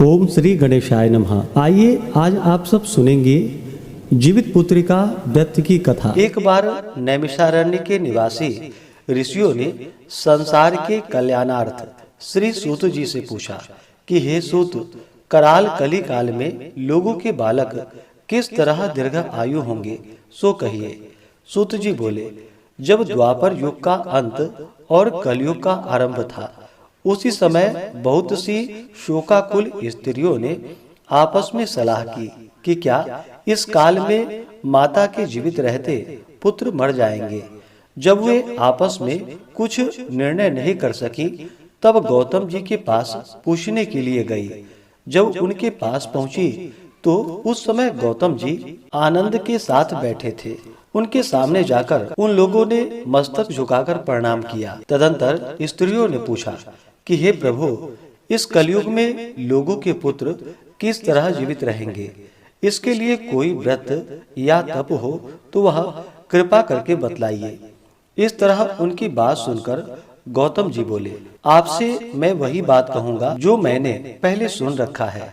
ओम श्री गणेशाय नमः। आइए आज आप सब सुनेंगे जीवित पुत्रिका दैत्य की कथा। एक बार नैमिषारण्य के निवासी ऋषियों ने संसार के कल्याणार्थ श्री सूत जी से पूछा कि हे सूत, कराल कली काल में लोगों के बालक किस तरह दीर्घ आयु होंगे, सो कहिए। सूत जी बोले, जब द्वापर युग का अंत और कलयुग का आरंभ था, उसी समय बहुत सी शोकाकुल स्त्रियों ने आपस में सलाह की कि क्या इस काल में माता के जीवित रहते पुत्र मर जाएंगे। जब वे आपस में कुछ निर्णय नहीं कर सकी, तब गौतम जी के पास पूछने के लिए गई। जब उनके पास पहुंची तो उस समय गौतम जी आनंद के साथ बैठे थे। उनके सामने जाकर उन लोगों ने मस्तक झुकाकर प्रणाम किया। तदंतर स्त्रियों ने पूछा कि हे प्रभु, इस कलयुग में लोगों के पुत्र किस तरह जीवित रहेंगे। इसके लिए कोई व्रत या तप हो तो वह कृपा करके बतलाइए। इस तरह उनकी बात सुनकर गौतम जी बोले, आपसे मैं वही बात कहूँगा जो मैंने पहले सुन रखा है।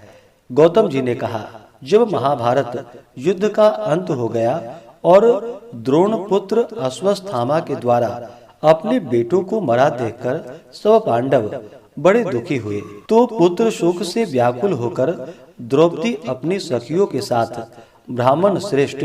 गौतम जी ने कहा, जब महाभारत युद्ध का अंत हो गया और द्रोण पुत्र अश्वत्थामा के द्वारा अपने बेटों को मरा देखकर सब पांडव बड़े दुखी हुए, तो पुत्र शोक से व्याकुल होकर द्रौपदी अपनी सखियों के साथ ब्राह्मण श्रेष्ठ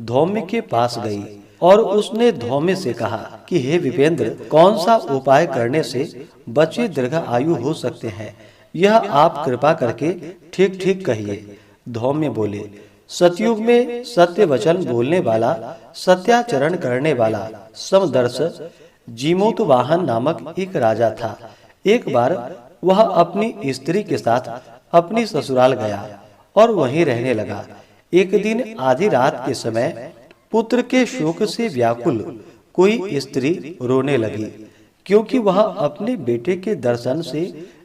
धौम्य के पास गई और उसने धौम्य से कहा कि हे विपेंद्र, कौन सा उपाय करने से बच्चे दीर्घ आयु हो सकते हैं, यह आप कृपा करके ठीक ठीक कहिए। धौम्य बोले, सतयुग में सत्य वचन बोलने वाला, सत्याचरण करने वाला समदर्श जीमूतवाहन नामक एक राजा था। एक बार वह अपनी स्त्री के साथ अपनी ससुराल गया और वहीं रहने लगा। एक दिन आधी रात के समय पुत्र के शोक से व्याकुल कोई स्त्री रोने लगी, क्योंकि वह अपने बेटे के दर्शन से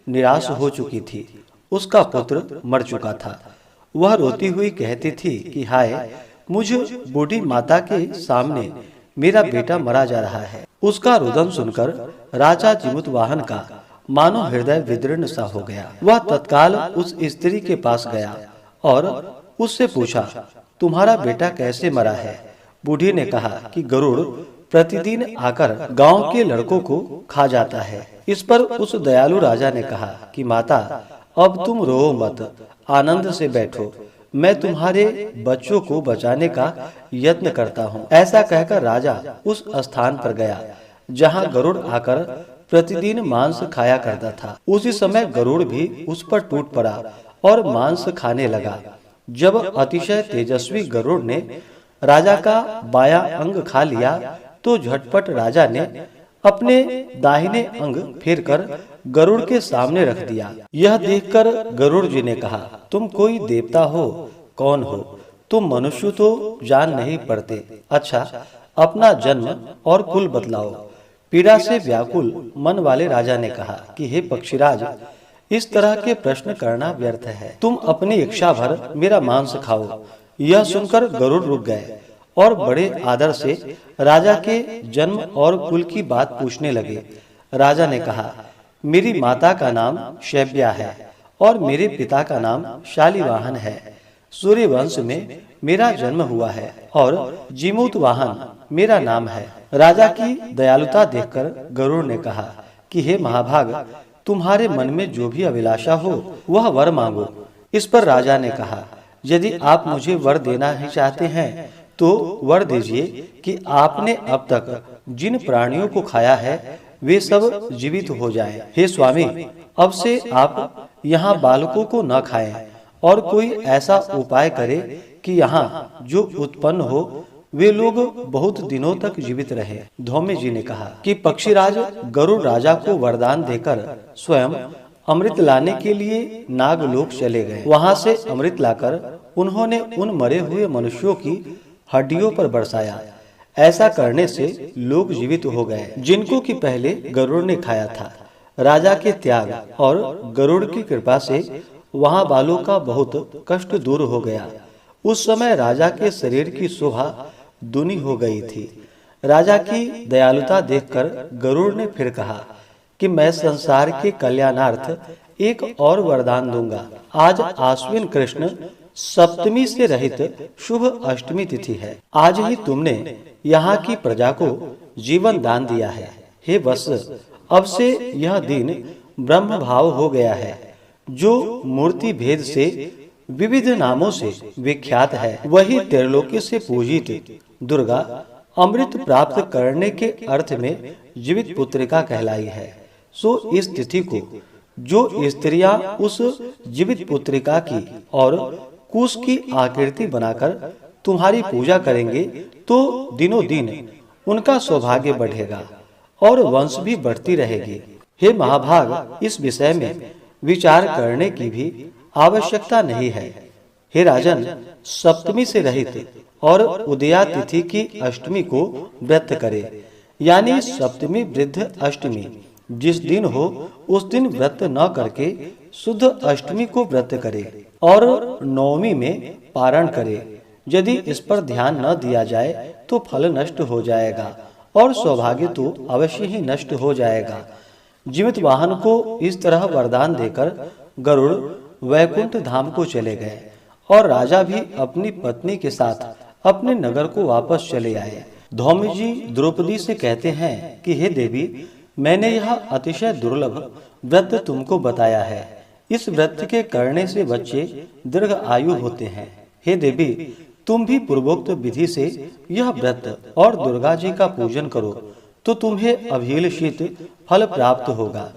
निराश हो चुकी थी। उसका पुत्र मर चुका था। वह रोती हुई कहती थी कि हाय, मुझ बूढ़ी माता के सामने मेरा बेटा मरा जा रहा है। उसका रुदन सुनकर राजा जीमूतवाहन का मानो हृदय विदीर्ण सा हो गया। वह तत्काल उस स्त्री के पास गया और उससे पूछा, तुम्हारा बेटा कैसे मरा है। बूढ़ी ने कहा कि गरुड़ प्रतिदिन आकर गांव के लड़कों को खा जाता है। इस पर उस दयालु राजा ने कहा कि माता, अब तुम रो मत, आनंद से बैठो, मैं तुम्हारे बच्चों को बचाने का यत्न करता हूँ। ऐसा कहकर राजा उस स्थान पर गया जहाँ गरुड़ आकर प्रतिदिन मांस खाया करता था। उसी समय गरुड़ भी उस पर टूट पड़ा और मांस खाने लगा। जब अतिशय तेजस्वी गरुड़ ने राजा का बायां अंग खा लिया, तो झटपट राजा ने अपने दाहिने अंग फेरकर गरुड़ के सामने रख दिया। यह देखकर गरुड़ जी ने कहा, तुम कोई देवता हो, कौन हो तुम? मनुष्य तो जान नहीं पड़ते। अच्छा, अपना जन्म और कुल बतलाओ। पीड़ा से व्याकुल मन वाले राजा ने कहा कि हे पक्षीराज, इस तरह के प्रश्न करना व्यर्थ है। तुम अपनी इच्छा भर मेरा मांस खाओ। यह सुनकर गरुड़ रुक गए और बड़े आदर से राजा के जन्म और कुल की बात पूछने लगे। राजा ने कहा, मेरी माता का नाम शैब्या है और मेरे पिता का नाम शालिवाहन है। सूर्य वंश में मेरा जन्म हुआ है और जीमूतवाहन मेरा नाम है। राजा की दयालुता देखकर गरुड़ ने कहा कि हे महाभाग, तुम्हारे मन में जो भी अभिलाषा हो वह वर मांगो। इस पर राजा ने कहा, यदि आप मुझे वर देना ही चाहते हैं तो वर दीजिए कि आपने अब तक जिन प्राणियों को खाया है वे सब जीवित हो जाएं। हे स्वामी, अब से आप यहाँ बालकों को न खाएं और कोई ऐसा उपाय करें कि यहाँ जो उत्पन्न हो वे लोग बहुत दिनों तक जीवित रहे। धौम्य जी ने कहा कि पक्षीराज गरुड़ राजा को वरदान देकर स्वयं अमृत लाने के लिए नागलोक चले गए। वहां से अमृत लाकर उन्होंने उन मरे हुए मनुष्यों की हड्डियों पर बरसाया। ऐसा करने से लोग जीवित हो गए जिनको कि पहले गरुड़ ने खाया था। राजा के त्याग और गरुड़ की कृपा से वहां बालों का बहुत कष्ट दूर हो गया। उस समय राजा के शरीर की शोभा दूनी हो गई थी। राजा की दयालुता देखकर गरुड़ ने फिर कहा कि मैं संसार के कल्याणार्थ एक और वरदान दूंगा। आज आश्विन कृष्ण सप्तमी से रहित शुभ अष्टमी तिथि है। आज ही तुमने यहाँ की प्रजा को जीवन दान दिया है। हे वत्स, अब से यह दिन ब्रह्म भाव हो गया है, जो मूर्ति भेद से विविध नामों से विख्यात है। वही त्रिलोकी से पूजित दुर्गा अमृत प्राप्त करने के अर्थ में जीवित पुत्रिका कहलाई है। सो इस तिथि को जो स्त्रियां उस जीवित पुत्रिका की और कुश की आकृति बनाकर तुम्हारी पूजा करेंगे, तो दिनों दिन उनका सौभाग्य बढ़ेगा और वंश भी बढ़ती रहेगी। हे महाभाग, इस विषय में विचार करने की भी आवश्यकता नहीं है। हे राजन, सप्तमी से रहित और उदया तिथि की अष्टमी को व्रत करे, यानी सप्तमी वृद्ध अष्टमी जिस दिन हो उस दिन व्रत न करके शुद्ध अष्टमी को व्रत करे और नवमी में पारण करे। यदि इस पर ध्यान न दिया जाए तो फल नष्ट हो जाएगा और सौभाग्य तो अवश्य ही नष्ट हो जाएगा। जीवित वाहन को इस तरह वरदान देकर गरुड़ वैकुंठ धाम को चले गए और राजा भी अपनी पत्नी के साथ अपने नगर को वापस चले आए। धौम्य जी द्रौपदी से कहते हैं कि हे देवी, मैंने यह अतिशय दुर्लभ व्रत तुमको बताया है। इस व्रत के करने से बच्चे दीर्घ आयु होते हैं। हे देवी, तुम भी पूर्वोक्त विधि से यह व्रत और दुर्गा जी का पूजन करो, तो तुम्हें अभिलषित फल प्राप्त होगा।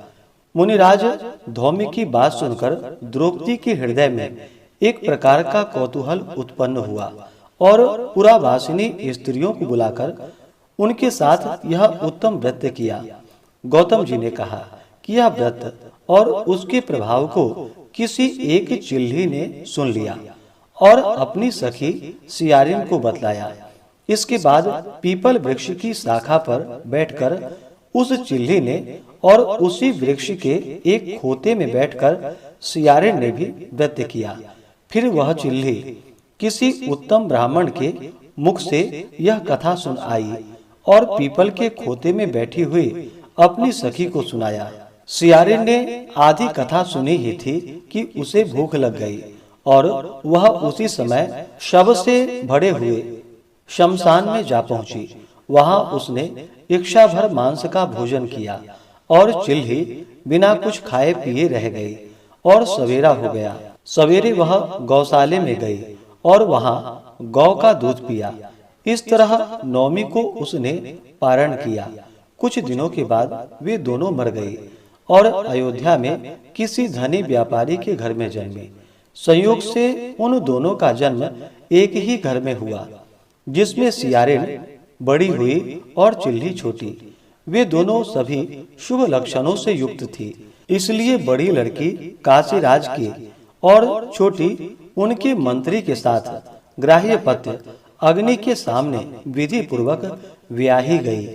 मुनिराज धौम्य की बात सुनकर द्रौपदी के हृदय में एक प्रकार का कौतूहल उत्पन्न हुआ और पुरावासिनी स्त्रियों को बुलाकर उनके साथ यह उत्तम व्रत किया। गौतम जी ने कहा कि यह व्रत और उसके प्रभाव को किसी एक चिल्ली ने सुन लिया और अपनी सखी सियारिन को बतलाया। इसके बाद पीपल वृक्ष की शाखा पर बैठकर उस चिल्ली ने और उसी वृक्ष के एक खोते में बैठकर सियारिन ने भी व्रत किया। फिर वह चिल्ली किसी उत्तम ब्राह्मण के मुख से यह कथा सुन आई और पीपल के खोते में बैठी हुई अपनी सखी को सुनाया। सियारिन ने आधी कथा सुनी ही थी कि उसे भूख लग गई और वह उसी समय शव से भरे हुए शमशान में जा पहुंची। वहां उसने इच्छा भर मांस का भोजन किया और चिल्ली बिना कुछ खाए पिए रह गई और सवेरा हो गया। सवेरे वह गौशाले में गई और वहां गौ का दूध पिया। इस तरह नवमी को उसने पारण किया। कुछ दिनों के बाद वे दोनों मर गई और अयोध्या में किसी धनी व्यापारी के घर में जन्मी। संयोग से उन दोनों का जन्म एक ही घर में हुआ, जिसमें सियारिन बड़ी हुई और चिल्ली छोटी। वे दोनों सभी शुभ लक्षणों से युक्त थी, इसलिए बड़ी लड़की काशीराज की और छोटी उनके मंत्री के साथ ग्राह्यपत्य अग्नि के सामने विधि पूर्वक ब्याही गई।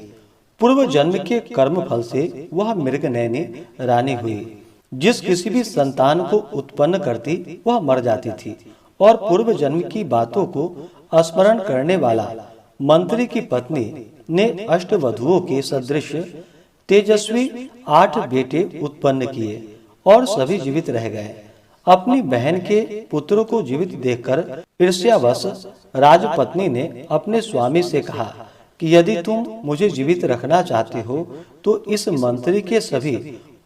पूर्व जन्म के कर्म फल से वह मृगनयनी रानी हुई। जिस किसी भी संतान को उत्पन्न करती वह मर जाती थी और पूर्व जन्म की बातों को स्मरण करने वाला मंत्री की पत्नी ने अष्टवधुओं के सदृश तेजस्वी 8 बेटे उत्पन्न किए और सभी जीवित रह गए। अपनी बहन के पुत्रों को जीवित देखकर ईर्ष्यावश राजपत्नी ने अपने स्वामी से कहा कि यदि तुम मुझे जीवित रखना चाहते हो तो इस मंत्री के सभी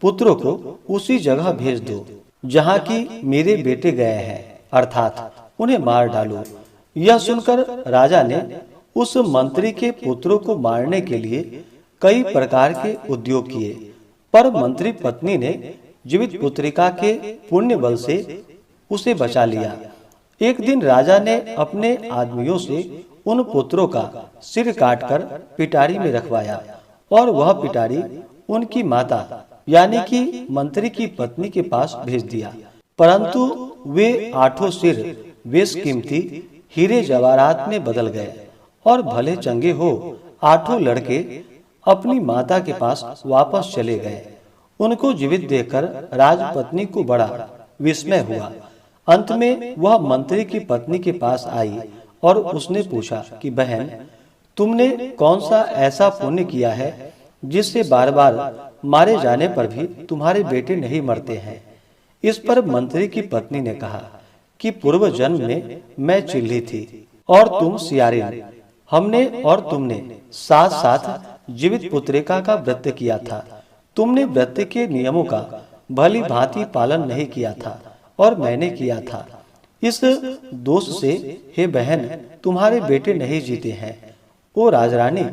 पुत्रों को उसी जगह भेज दो जहाँ की मेरे बेटे गए हैं, अर्थात उन्हें मार डालो। यह सुनकर राजा ने उस मंत्री के पुत्रों को मारने के लिए कई प्रकार के उद्योग किए, पर मंत्री पत्नी ने जीवित पुत्रिका के पुण्य बल से उसे बचा लिया। एक दिन राजा ने अपने आदमियों से उन पुत्रों का सिर काटकर पिटारी में रखवाया और वह पिटारी उनकी माता यानी कि मंत्री की पत्नी के पास भेज दिया। परंतु वे 8 सिर बेशकीमती हीरे जवाहरात में बदल गए और भले चंगे हो 8 लड़के अपनी माता के पास वापस चले गए। उनको जीवित देखकर राजपत्नी को बड़ा विस्मय हुआ। अंत में वह मंत्री की पत्नी के पास आई और उसने पूछा कि बहन, तुमने कौन सा ऐसा पुण्य किया है जिससे बार बार मारे जाने पर भी तुम्हारे बेटे नहीं मरते हैं। इस पर मंत्री की पत्नी ने कहा कि पूर्व जन्म में मैं चिल्ली थी और तुम सियारिन। हमने और तुमने साथ साथ जीवित पुत्रिका का व्रत किया था। तुमने व्रत के नियमों का भली भांति पालन नहीं किया था और मैंने किया था। इस दोष से हे बहन तुम्हारे बेटे नहीं जीते हैं। ओ राजरानी,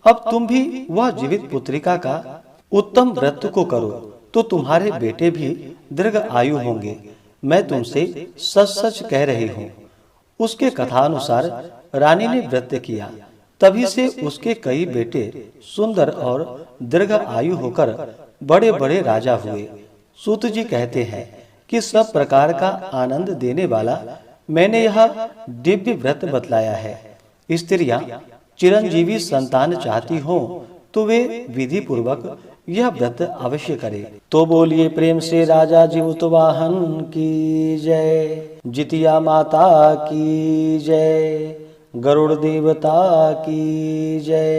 अब तुम भी वह जीवित पुत्रिका का उत्तम व्रत को करो तो तुम्हारे बेटे भी दीर्घ आयु होंगे। मैं तुमसे सच सच कह रही हूँ। उसके कथानुसार रानी ने व्रत किया, तभी से उसके कई बेटे सुंदर और दीर्घ आयु होकर बड़े बड़े राजा हुए। सूत जी कहते हैं कि सब प्रकार का आनंद देने वाला मैंने यह दिव्य व्रत बतलाया है। स्त्रियां चिरंजीवी संतान चाहती हो तो वे विधि पूर्वक यह व्रत अवश्य करे। तो बोलिए प्रेम से राजा जीवुतवाहन की जय, जितिया माता की जय, गरुड़ देवता की जय।